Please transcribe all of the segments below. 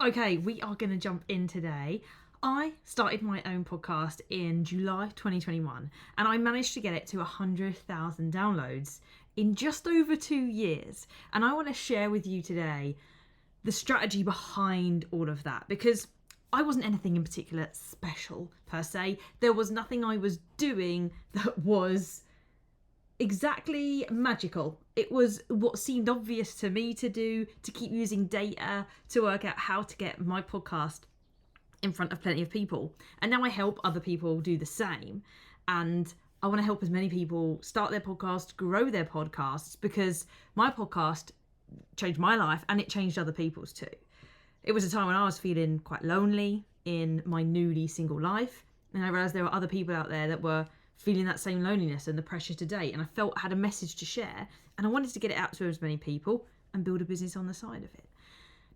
Okay, we are going to jump in today. I started my own podcast in July 2021 and I managed to get it to 100,000 downloads in just over 2 years. And I want to share with you today the strategy behind all of that, because I wasn't anything in particular special per se. There was nothing I was doing that was exactly magical. It was what seemed obvious to me to do, to keep using data to work out how to get my podcast in front of plenty of people. And now I help other people do the same. And I want to help as many people start their podcast, grow their podcasts, because my podcast changed my life and it changed other people's too. It was a time when I was feeling quite lonely in my newly single life. And I realised there were other people out there that were feeling that same loneliness and the pressure to date. And I felt I had a message to share and I wanted to get it out to as many people and build a business on the side of it.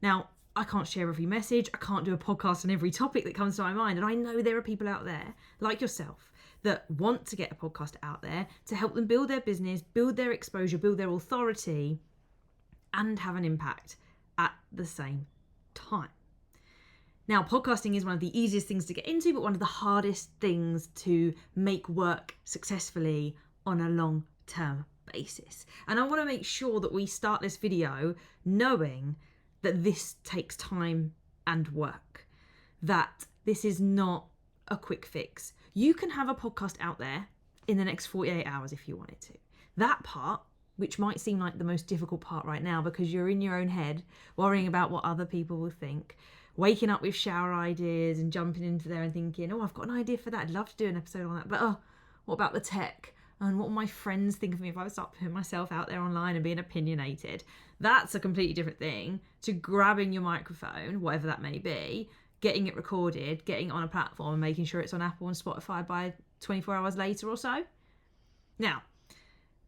Now, I can't share every message. I can't do a podcast on every topic that comes to my mind. And I know there are people out there like yourself that want to get a podcast out there to help them build their business, build their exposure, build their authority, and have an impact at the same time. Now, podcasting is one of the easiest things to get into, but one of the hardest things to make work successfully on a long-term basis. And I want to make sure that we start this video knowing that this takes time and work, that this is not a quick fix. You can have a podcast out there in the next 48 hours if you wanted to. That part, which might seem like the most difficult part right now because you're in your own head, worrying about what other people will think, waking up with shower ideas and jumping into there and thinking, oh, I've got an idea for that. I'd love to do an episode on that. But what about the tech? And what will my friends think of me if I start putting myself out there online and being opinionated? That's a completely different thing to grabbing your microphone, whatever that may be, getting it recorded, getting it on a platform and making sure it's on Apple and Spotify by 24 hours later or so. Now,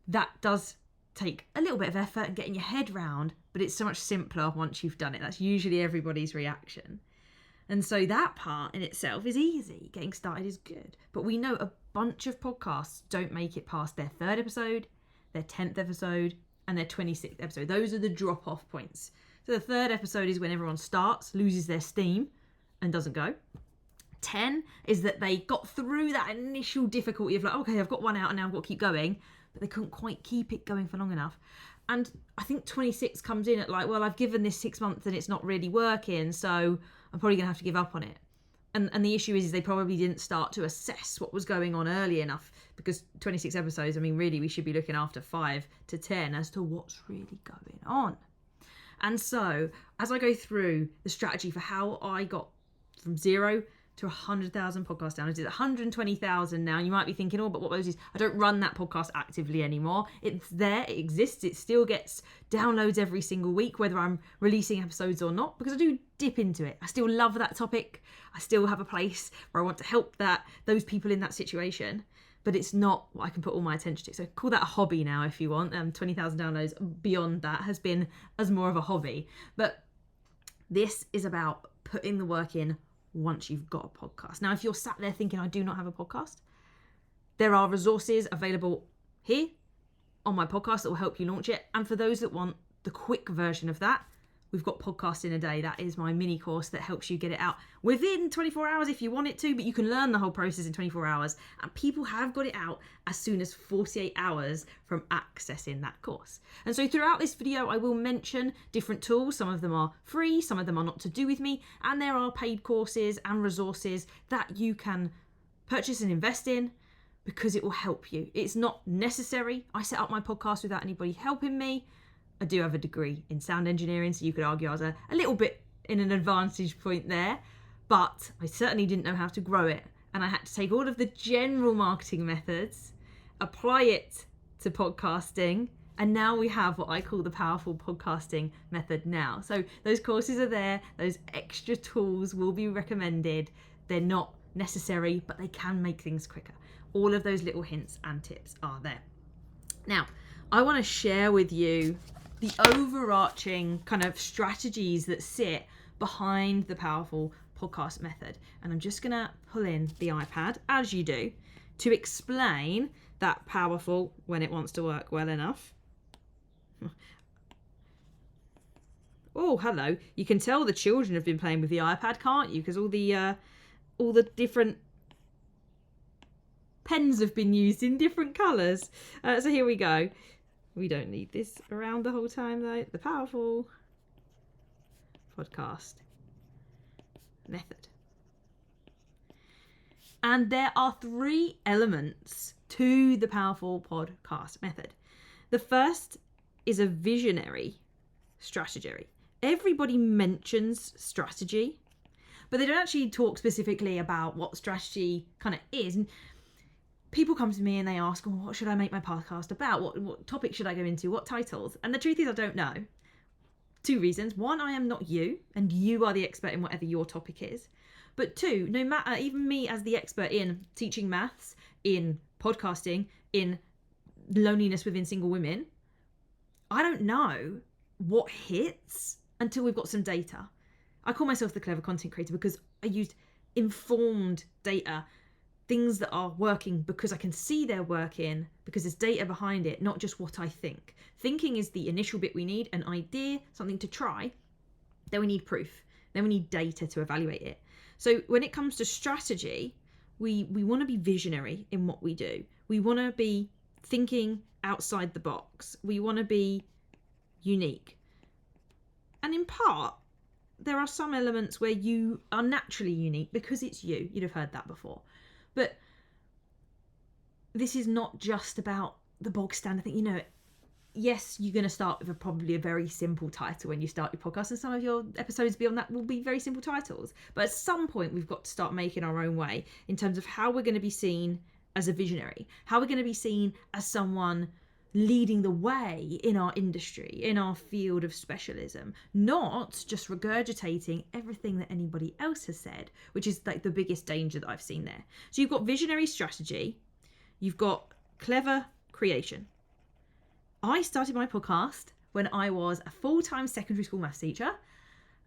that does take a little bit of effort and getting your head round, but it's so much simpler once you've done it. That's usually everybody's reaction. And so that part in itself is easy. Getting started is good. But we know a bunch of podcasts don't make it past their 3rd episode, their 10th episode, and their 26th episode. Those are the drop-off points. So the 3rd episode is when everyone starts, loses their steam, and doesn't go. 10 is that they got through that initial difficulty of like, okay, I've got one out and now I've got to keep going, but they couldn't quite keep it going for long enough. And I think 26 comes in at like, well, I've given this 6 months and it's not really working, so I'm probably going to have to give up on it. And the issue is they probably didn't start to assess what was going on early enough, because 26 episodes, I mean, really, we should be looking after 5 to 10 as to what's really going on. And so as I go through the strategy for how I got from 0 to 100,000 podcast downloads, it's 120,000 now. You might be thinking, oh, but what those is? I don't run that podcast actively anymore. It's there, it exists, it still gets downloads every single week, whether I'm releasing episodes or not, because I do dip into it. I still love that topic. I still have a place where I want to help those people in that situation, but it's not what I can put all my attention to. So call that a hobby now if you want. 20,000 downloads beyond that has been as more of a hobby. But this is about putting the work in once you've got a podcast. Now, if you're sat there thinking, I do not have a podcast, there are resources available here on my podcast that will help you launch it. And for those that want the quick version of that, we've got Podcast in a Day. That is my mini course that helps you get it out within 24 hours if you want it to, but you can learn the whole process in 24 hours. And people have got it out as soon as 48 hours from accessing that course. And so throughout this video, I will mention different tools. Some of them are free, some of them are not to do with me, and there are paid courses and resources that you can purchase and invest in because it will help you. It's not necessary. I set up my podcast without anybody helping me. I do have a degree in sound engineering, so you could argue I was a little bit in an advantage point there, but I certainly didn't know how to grow it. And I had to take all of the general marketing methods, apply it to podcasting, and now we have what I call the powerful podcasting method now. So those courses are there, those extra tools will be recommended. They're not necessary, but they can make things quicker. All of those little hints and tips are there. Now, I want to share with you the overarching kind of strategies that sit behind the powerful podcast method. And I'm just going to pull in the iPad, as you do, to explain that powerful when it wants to work well enough. Oh, hello. You can tell the children have been playing with the iPad, can't you? Because all the different pens have been used in different colours. So here we go. We don't need this around the whole time, though. The powerful podcast method. And there are 3 elements to the powerful podcast method. The first is a visionary strategy. Everybody mentions strategy, but they don't actually talk specifically about what strategy kind of is. And people come to me and they ask, well, what should I make my podcast about? What topic should I go into? What titles? And the truth is, I don't know. 2 reasons. 1, I am not you, and you are the expert in whatever your topic is. But 2, no matter, even me as the expert in teaching maths, in podcasting, in loneliness within single women, I don't know what hits until we've got some data. I call myself the clever content creator because I used informed data, things that are working because I can see they're working, because there's data behind it, not just what I think. Thinking is the initial bit we need, an idea, something to try. Then we need proof. Then we need data to evaluate it. So when it comes to strategy, we want to be visionary in what we do. We want to be thinking outside the box. We want to be unique. And in part, there are some elements where you are naturally unique because it's you. You'd have heard that before. But this is not just about the bog standard thing. Yes, you're going to start with probably a very simple title when you start your podcast, and some of your episodes beyond that will be very simple titles. But at some point, we've got to start making our own way in terms of how we're going to be seen as a visionary, how we're going to be seen as someone leading the way in our industry, in our field of specialism, not just regurgitating everything that anybody else has said, which is like the biggest danger that I've seen there. So you've got visionary strategy, you've got clever creation. I started my podcast when I was a full-time secondary school maths teacher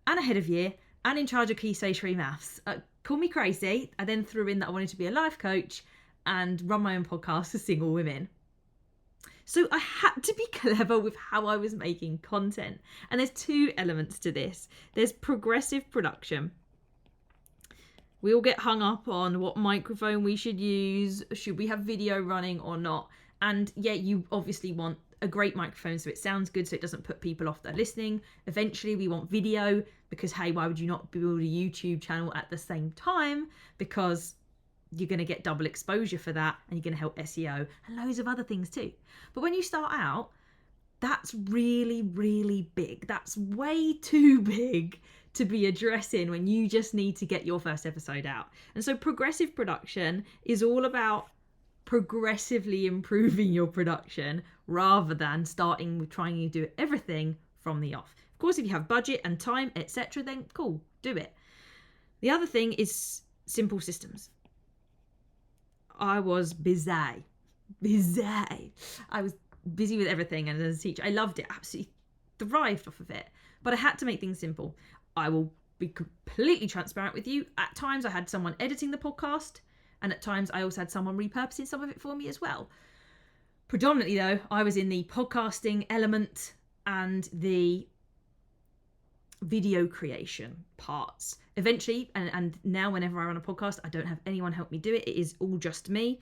and a head of year and in charge of Key Stage 3 maths. Call me crazy. I then threw in that I wanted to be a life coach and run my own podcast for single women. So I had to be clever with how I was making content. And there's 2 elements to this. There's progressive production. We all get hung up on what microphone we should use. Should we have video running or not? And yeah, you obviously want a great microphone so it sounds good, so it doesn't put people off that are listening. Eventually we want video because, hey, why would you not build a YouTube channel at the same time? Because you're going to get double exposure for that, and you're going to help SEO and loads of other things too. But when you start out, that's really, really big. That's way too big to be addressing when you just need to get your first episode out. And so progressive production is all about progressively improving your production rather than starting with trying to do everything from the off. Of course, if you have budget and time, etc., then cool, do it. The other thing is simple systems. I was busy. I was busy with everything, and as a teacher, I loved it, absolutely thrived off of it. But I had to make things simple. I will be completely transparent with you. At times I had someone editing the podcast, and at times I also had someone repurposing some of it for me as well. Predominantly though, I was in the podcasting element and the video creation parts. Eventually, and now whenever I run a podcast, I don't have anyone help me do it. It is all just me.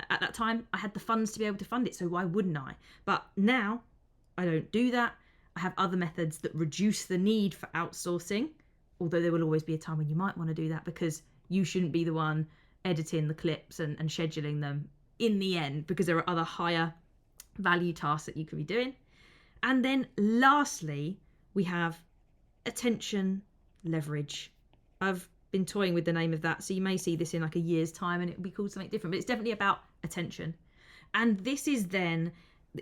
At that time, I had the funds to be able to fund it, so why wouldn't I? But now, I don't do that. I have other methods that reduce the need for outsourcing, although there will always be a time when you might want to do that because you shouldn't be the one editing the clips and scheduling them in the end, because there are other higher value tasks that you could be doing. And then lastly, we have attention leverage. I've been toying with the name of that, so you may see this in like a year's time and it will be called something different, but it's definitely about attention. And this is then,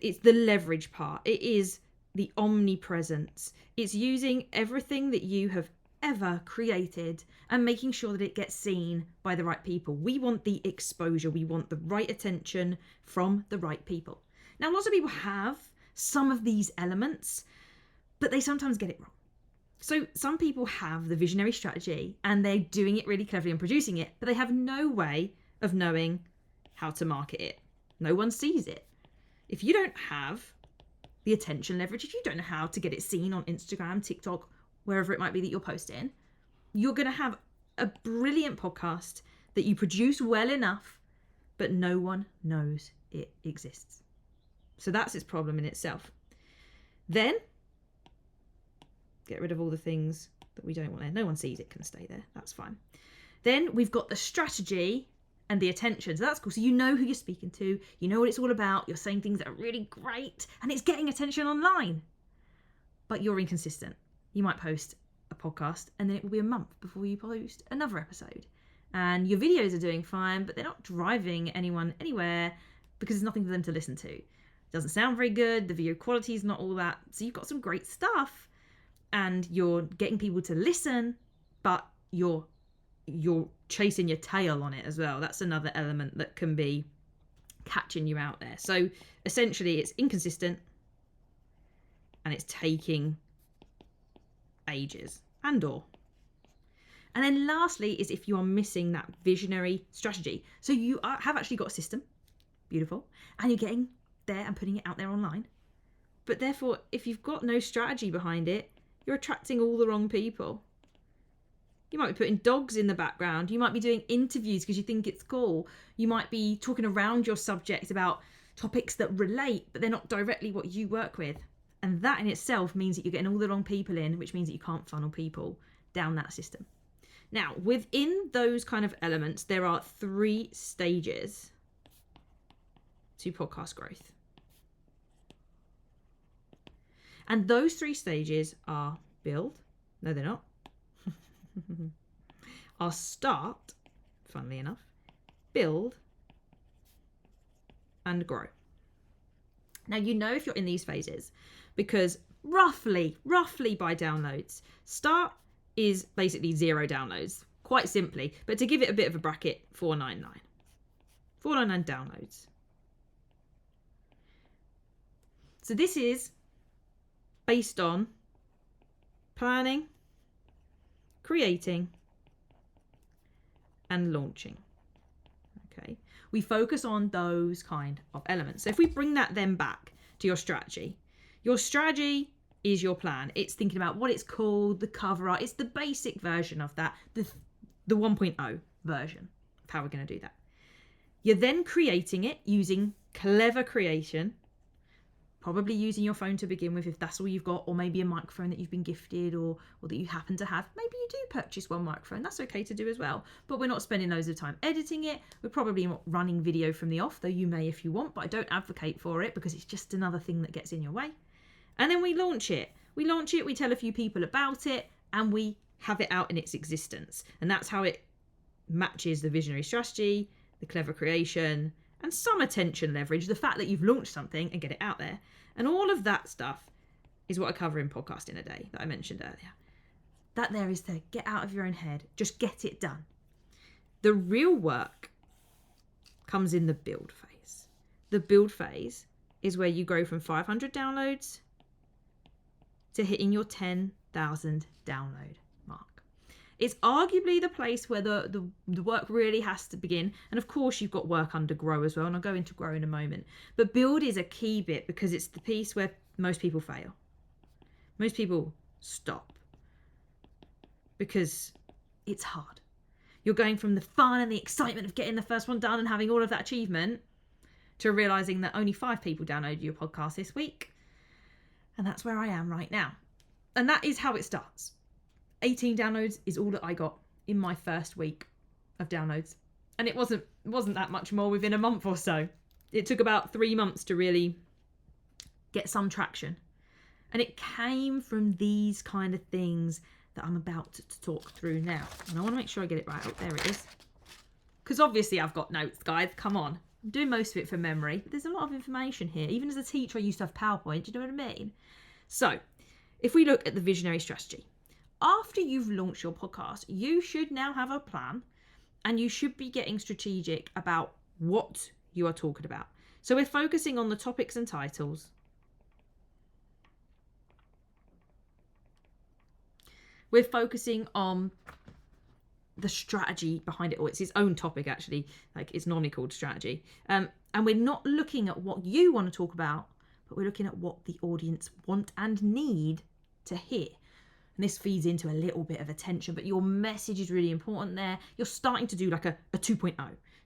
it's the leverage part. It is the omnipresence. It's using everything that you have ever created and making sure that it gets seen by the right people. We want the exposure. We want the right attention from the right people. Now, lots of people have some of these elements, but they sometimes get it wrong. So some people have the visionary strategy and they're doing it really cleverly and producing it, but they have no way of knowing how to market it. No one sees it. If you don't have the attention leverage, if you don't know how to get it seen on Instagram, TikTok, wherever it might be that you're posting, you're going to have a brilliant podcast that you produce well enough, but no one knows it exists. So that's its problem in itself. Then get rid of all the things that we don't want there. No one sees it, can stay there. That's fine. Then we've got the strategy and the attention. So that's cool. So you know who you're speaking to. You know what it's all about. You're saying things that are really great and it's getting attention online. But you're inconsistent. You might post a podcast and then it will be a month before you post another episode. And your videos are doing fine, but they're not driving anyone anywhere because there's nothing for them to listen to. It doesn't sound very good. The video quality is not all that. So you've got some great stuff and you're getting people to listen, but you're chasing your tail on it as well. That's another element that can be catching you out there. So essentially it's inconsistent and it's taking ages and then lastly is if you are missing that visionary strategy. So you have actually got a system, beautiful, and you're getting there and putting it out there online. But therefore, if you've got no strategy behind it, you're attracting all the wrong people. You might be putting dogs in the background. You might be doing interviews because you think it's cool. You might be talking around your subject about topics that relate, but they're not directly what you work with. And that in itself means that you're getting all the wrong people in, which means that you can't funnel people down that system. Now, within those kind of elements, there are 3 stages to podcast growth. And those 3 stages are build. No, they're not. Are start, funnily enough, build, and grow. Now, you know if you're in these phases because roughly by downloads, start is basically 0 downloads, quite simply. But to give it a bit of a bracket, 499. 499 downloads. So this is based on planning, creating, and launching. Okay, we focus on those kind of elements. So if we bring that then back to your strategy is your plan. It's thinking about what it's called, the cover art. It's the basic version of that, the 1.0 version of how we're going to do that. You're then creating it using clever creation, probably using your phone to begin with if that's all you've got, or maybe a microphone that you've been gifted or that you happen to have. Maybe you do purchase one microphone. That's okay to do as well. But we're not spending loads of time editing it. We're probably not running video from the off, though you may if you want, but I don't advocate for it because it's just another thing that gets in your way. And then we launch it. We tell a few people about it, and we have it out in its existence. And that's how it matches the visionary strategy, the clever creation, and some attention leverage, the fact that you've launched something and get it out there. And all of that stuff is what I cover in Podcast in a Day that I mentioned earlier. That there is to get out of your own head. Just get it done. The real work comes in the build phase. The build phase is where you grow from 500 downloads to hitting your 10,000 download mark. It's arguably the place where the work really has to begin. And of course, you've got work under grow as well. And I'll go into grow in a moment. But build is a key bit because it's the piece where most people fail. Most people stop because it's hard. You're going from the fun and the excitement of getting the first one done and having all of that achievement to realizing that only 5 people downloaded your podcast this week. And that's where I am right now. And that is how it starts. 18 downloads is all that I got in my first week of downloads. And it wasn't that much more within a month or so. It took about 3 months to really get some traction. And it came from these kind of things that I'm about to talk through now. And I want to make sure I get it right. Oh, there it is. Because obviously I've got notes, guys. Come on. I'm doing most of it from memory. But there's a lot of information here. Even as a teacher, I used to have PowerPoint. Do you know what I mean? So if we look at the visionary strategy, after you've launched your podcast, you should now have a plan and you should be getting strategic about what you are talking about. So we're focusing on the topics and titles. We're focusing on the strategy behind it all. It's its own topic, actually. Like, it's normally called strategy. And we're not looking at what you want to talk about, but we're looking at what the audience want and need to hear. And this feeds into a little bit of attention, but your message is really important there. You're starting to do like a 2.0.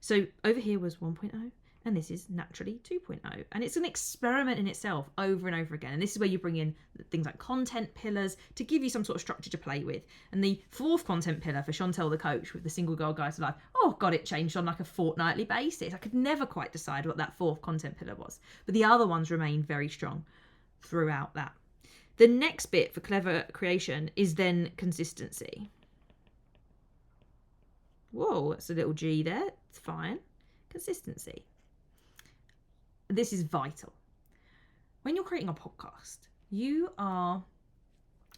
So over here was 1.0, and this is naturally 2.0. And it's an experiment in itself over and over again. And this is where you bring in things like content pillars to give you some sort of structure to play with. And the fourth content pillar for Chantel the Coach with the Single Girl Guide to Life, oh God, it changed on like a fortnightly basis. I could never quite decide what that fourth content pillar was. But the other ones remained very strong throughout that. The next bit for clever creation is then consistency. Whoa, that's a little G there. It's fine. Consistency. This is vital. When you're creating a podcast, you are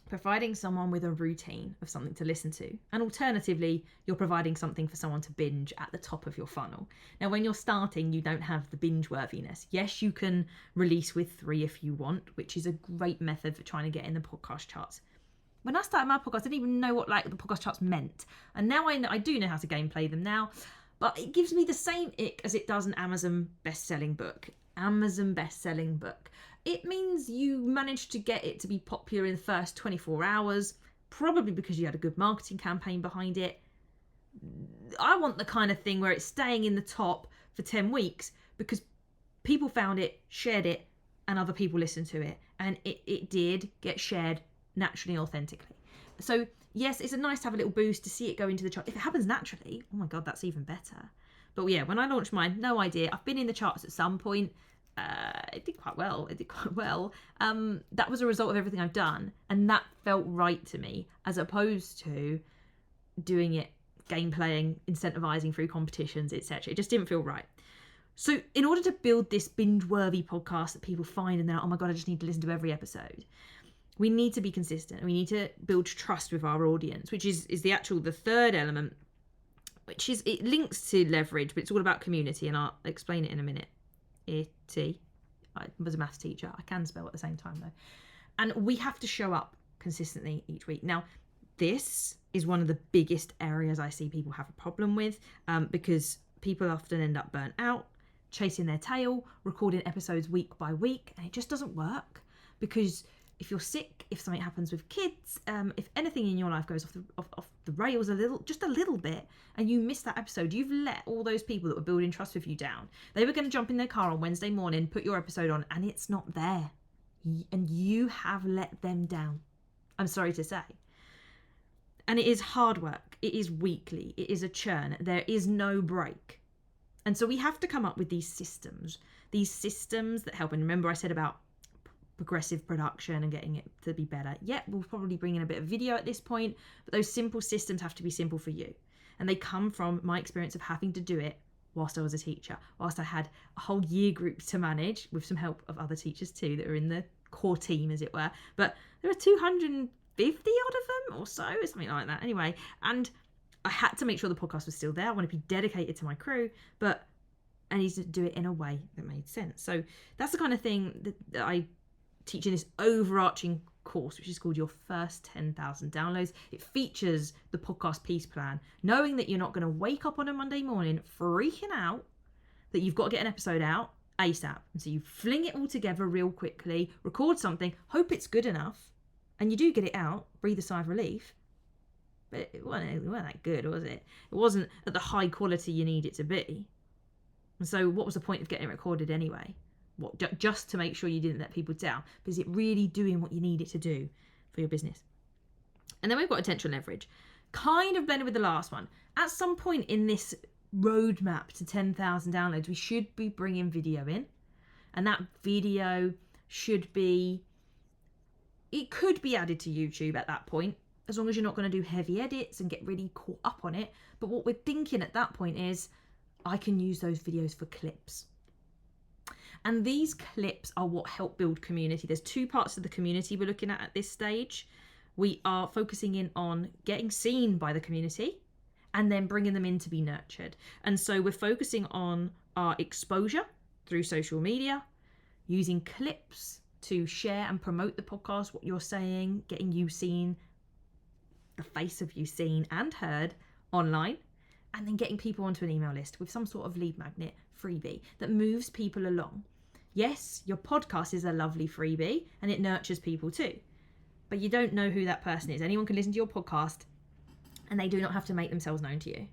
providing someone with a routine of something to listen to. And alternatively, you're providing something for someone to binge at the top of your funnel. Now, when you're starting, you don't have the binge worthiness. Yes, you can release with 3 if you want, which is a great method for trying to get in the podcast charts. When I started my podcast, I didn't even know what like the podcast charts meant. And now I do know how to gameplay them now, but it gives me the same ick as it does an Amazon best-selling book. It means you managed to get it to be popular in the first 24 hours, probably because you had a good marketing campaign behind it. I want the kind of thing where it's staying in the top for 10 weeks because people found it, shared it, and other people listened to it. And it did get shared naturally and authentically. So yes, it's nice to have a little boost to see it go into the chart. If it happens naturally, oh my God, that's even better. But yeah, when I launched mine, no idea. I've been in the charts at some point. It did quite well. That was a result of everything I've done, and that felt right to me, as opposed to doing it game playing, incentivizing through competitions, etc. It just didn't feel right. So in order to build this binge worthy podcast that people find and they're like, oh my God, I just need to listen to every episode, we need to be consistent. We need to build trust with our audience, which is the third element, which is, it links to leverage, but it's all about community, and I'll explain it in a minute. I was a maths teacher. I can spell at the same time though. And we have to show up consistently each week. Now, this is one of the biggest areas I see people have a problem with, because people often end up burnt out, chasing their tail, recording episodes week by week, and it just doesn't work. Because if you're sick, if something happens with kids, if anything in your life goes off the rails just a little bit, and you miss that episode, you've let all those people that were building trust with you down. They were going to jump in their car on Wednesday morning, put your episode on, and it's not there. And you have let them down. I'm sorry to say. And it is hard work. It is weekly. It is a churn. There is no break. And so we have to come up with these systems that help. And remember I said about progressive production and getting it to be better. Yeah, we'll probably bring in a bit of video at this point, but those simple systems have to be simple for you. And they come from my experience of having to do it whilst I was a teacher, whilst I had a whole year group to manage with some help of other teachers too that are in the core team, as it were. But there are 250 odd of them or so, something like that. Anyway, and I had to make sure the podcast was still there. I want to be dedicated to my crew, but I needed to do it in a way that made sense. So that's the kind of thing that I teach in this overarching course, which is called Your First 10,000 Downloads. It features the podcast piece plan, knowing that you're not going to wake up on a Monday morning freaking out that you've got to get an episode out ASAP. And so you fling it all together real quickly, record something, hope it's good enough, and you do get it out, breathe a sigh of relief. But it wasn't that good, was it? It wasn't at the high quality you need it to be. And so what was the point of getting it recorded anyway? What, just to make sure you didn't let people down? But is it really doing what you need it to do for your business? And then we've got attention leverage, kind of blended with the last one. At some point in this roadmap to 10,000 downloads, we should be bringing video in, and that video it could be added to YouTube at that point, as long as you're not going to do heavy edits and get really caught up on it. But what we're thinking at that point is, I can use those videos for clips. And these clips are what help build community. There's 2 parts of the community we're looking at this stage. We are focusing in on getting seen by the community and then bringing them in to be nurtured. And so we're focusing on our exposure through social media, using clips to share and promote the podcast, what you're saying, getting you seen, the face of you seen and heard online, and then getting people onto an email list with some sort of lead magnet freebie that moves people along. Yes, your podcast is a lovely freebie and it nurtures people too, but you don't know who that person is. Anyone can listen to your podcast and they do not have to make themselves known to you.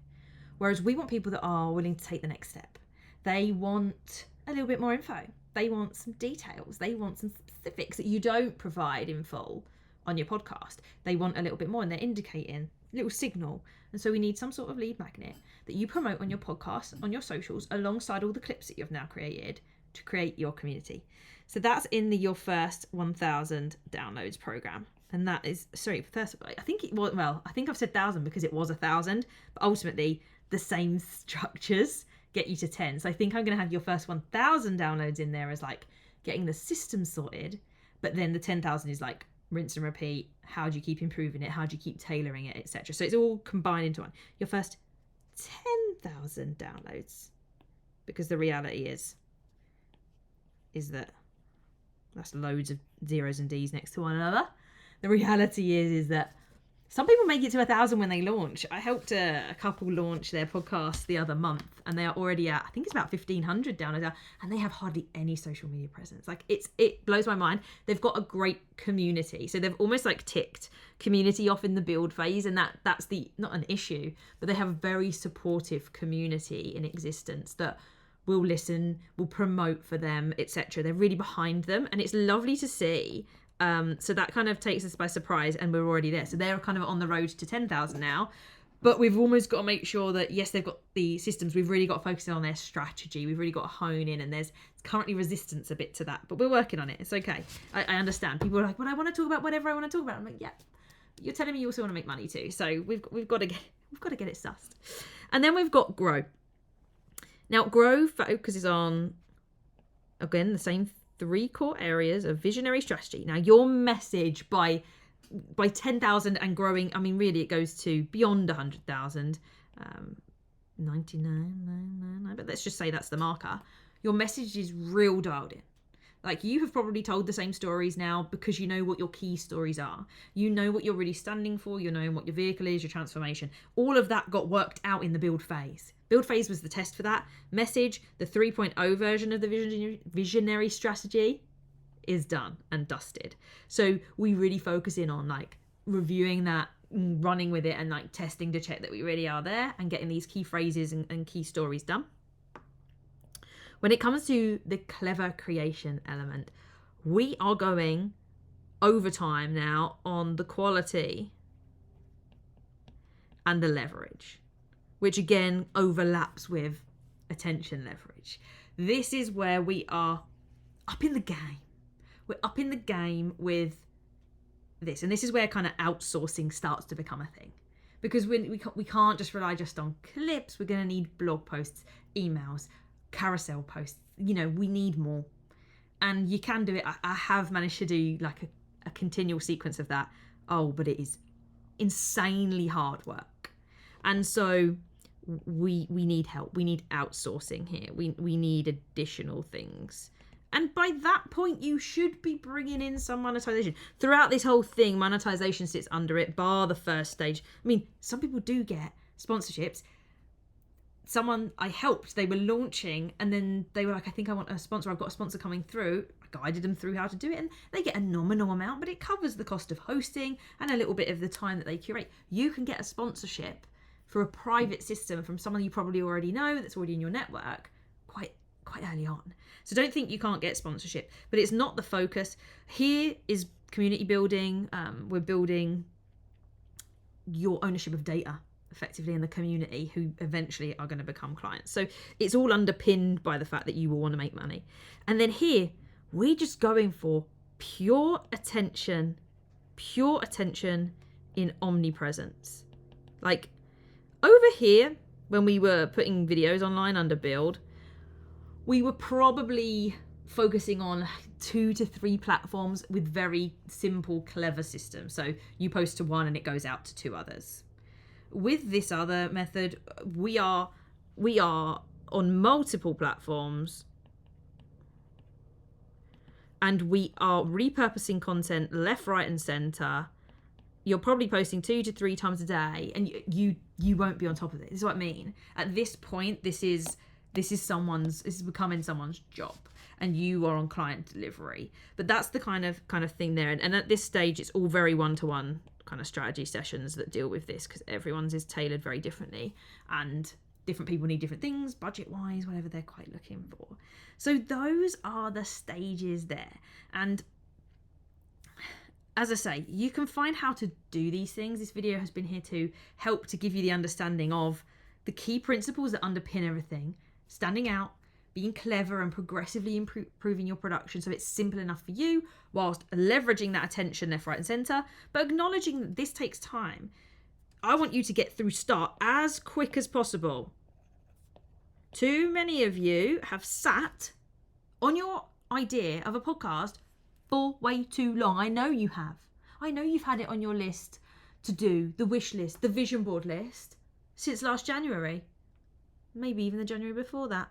Whereas we want people that are willing to take the next step. They want a little bit more info. They want some details. They want some specifics that you don't provide in full on your podcast. They want a little bit more, and they're indicating a little signal. And so we need some sort of lead magnet that you promote on your podcast, on your socials, alongside all the clips that you've now created to create your community. So that's in your first 1,000 downloads program. And that is, first of all, I think I've said 1,000 because it was 1,000, but ultimately the same structures get you to 10. So I think I'm going to have your first 1,000 downloads in there as like getting the system sorted, but then the 10,000 is like rinse and repeat. How do you keep improving it? How do you keep tailoring it, etc.? So it's all combined into one. Your first 10,000 downloads, because the reality is that that's loads of zeros and D's next to one another. The reality is that some people make it to 1,000 when they launch. I helped a couple launch their podcast the other month, and they are already at, I think it's about 1,500 downloads, and they have hardly any social media presence. Like it blows my mind. They've got a great community, so they've almost like ticked community off in the build phase, and that's not an issue, but they have a very supportive community in existence that will listen, will promote for them, etc. They're really behind them, and it's lovely to see. So that kind of takes us by surprise, and we're already there. So they're kind of on the road to 10,000 now, but we've almost got to make sure that, yes, they've got the systems. We've really got to focus on their strategy. We've really got to hone in, and there's currently resistance a bit to that, but we're working on it. It's okay. I understand. People are like, well, I want to talk about whatever I want to talk about. I'm like, yeah, you're telling me you also want to make money too. So we've got to get it sussed. And then we've got Grow. Now, Grow focuses on, again, the same 3 core areas of visionary strategy. Now, your message by 10,000 and growing, I mean, really, it goes to beyond 100,000, 99,999, but let's just say that's the marker. Your message is real dialed in. Like, you have probably told the same stories now because you know what your key stories are. You know what you're really standing for. You know what your vehicle is, your transformation. All of that got worked out in the build phase. Build phase was the test for that. Message, the 3.0 version of the visionary strategy, is done and dusted. So we really focus in on like reviewing that, running with it, and like testing to check that we really are there and getting these key phrases and key stories done. When it comes to the clever creation element, we are going overtime now on the quality and the leverage, which again overlaps with attention leverage. This is where we are up in the game. We're up in the game with this. And this is where kind of outsourcing starts to become a thing. Because we can't just rely just on clips. We're going to need blog posts, emails, carousel posts. You know, we need more. And you can do it. I have managed to do like a continual sequence of that. Oh, but it is insanely hard work. And so we need help. We need outsourcing here. We need additional things. And by that point, you should be bringing in some monetization. Throughout this whole thing, monetization sits under it, bar the first stage. I mean, some people do get sponsorships. Someone I helped, they were launching, and then they were like, I think I want a sponsor. I've got a sponsor coming through. I guided them through how to do it, and they get a nominal amount, but it covers the cost of hosting and a little bit of the time that they curate. You can get a sponsorship for a private system from someone you probably already know that's already in your network quite early on. So don't think you can't get sponsorship, but it's not the focus. Here is community building. We're building your ownership of data effectively in the community, who eventually are going to become clients. So it's all underpinned by the fact that you will want to make money. And then here, we're just going for pure attention in omnipresence. Like over here, when we were putting videos online under build, we were probably focusing on 2 to 3 platforms with very simple, clever systems. So you post to one and it goes out to 2 others. With this other method, we are on multiple platforms, and we are repurposing content left, right, and center. You're probably posting 2 to 3 times a day, and you won't be on top of it. This is what I mean. At this point, this is becoming someone's job. and you are on client delivery. But that's the kind of thing there. And at this stage, it's all very one-to-one kind of strategy sessions that deal with this, because everyone's is tailored very differently, and different people need different things, budget-wise, whatever they're quite looking for. So those are the stages there. And as I say, you can find how to do these things. This video has been here to help to give you the understanding of the key principles that underpin everything, standing out, being clever and progressively improving your production so it's simple enough for you, whilst leveraging that attention left, right and centre, but acknowledging that this takes time. I want you to get through start as quick as possible. Too many of you have sat on your idea of a podcast for way too long. I know you have. I know you've had it on your list to do, the wish list, the vision board list, since last January. Maybe even the January before that.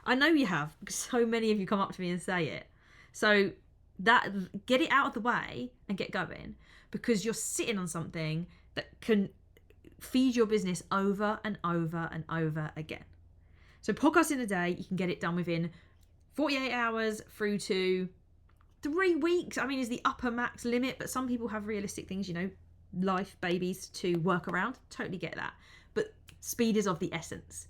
I know you have, because so many of you come up to me and say it. So that, get it out of the way and get going, because you're sitting on something that can feed your business over and over and over again. So podcast in a day, you can get it done within 48 hours through to 3 weeks. I mean, is the upper max limit, but some people have realistic things, life, babies to work around. Totally get that. But speed is of the essence.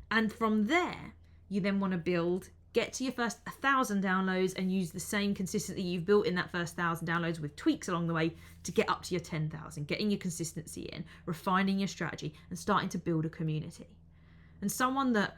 And from there, you then want to get to your first 1,000 downloads and use the same consistency you've built in that first 1,000 downloads with tweaks along the way to get up to your 10,000, getting your consistency in, refining your strategy and starting to build a community. And someone that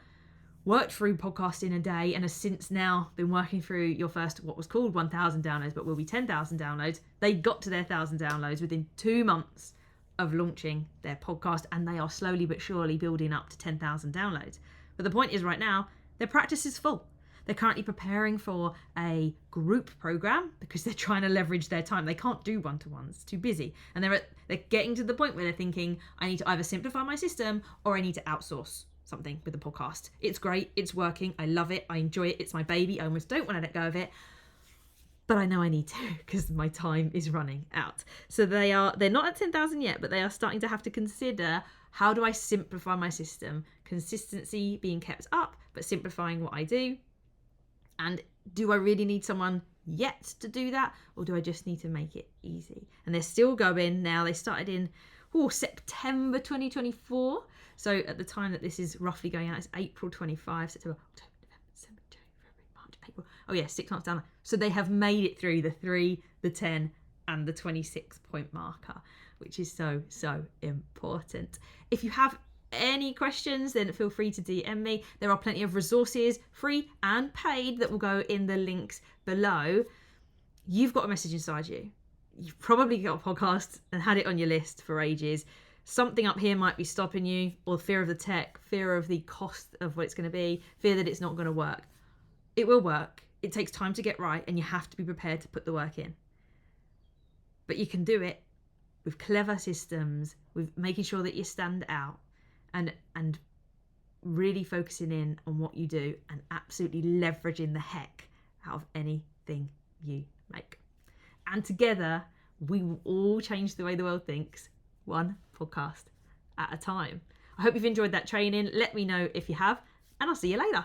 worked through podcast in a day and has since now been working through your first, what was called 1,000 downloads, but will be 10,000 downloads. They got to their 1,000 downloads within 2 months of launching their podcast, and they are slowly but surely building up to 10,000 downloads. But the point is, right now, their practice is full. They're currently preparing for a group program because they're trying to leverage their time. They can't do one-to-ones, it's too busy. And they're getting to the point where they're thinking, I need to either simplify my system or I need to outsource something with the podcast. It's great, it's working, I love it, I enjoy it, it's my baby, I almost don't want to let go of it, but I know I need to because my time is running out. So they're not at 10,000 yet, but they are starting to have to consider, how do I simplify my system? Consistency being kept up, but simplifying what I do. And do I really need someone yet to do that, or do I just need to make it easy? And they're still going now. They started in September 2024. So at the time that this is roughly going out, it's April 25, September, October, November, December, January, February, March, April. Oh yeah, 6 months down. So they have made it through the 3, the 10 and the 26 point marker, which is so, so important. If you have any questions, then feel free to DM me. There are plenty of resources, free and paid, that will go in the links below. You've got a message inside you. You've probably got a podcast and had it on your list for ages. Something up here might be stopping you, or fear of the tech, fear of the cost of what it's going to be, fear that it's not going to work. It will work. It takes time to get right, and you have to be prepared to put the work in. But you can do it with clever systems, with making sure that you stand out, and really focusing in on what you do and absolutely leveraging the heck out of anything you make. And together, we will all change the way the world thinks, one podcast at a time. I hope you've enjoyed that training. Let me know if you have, and I'll see you later.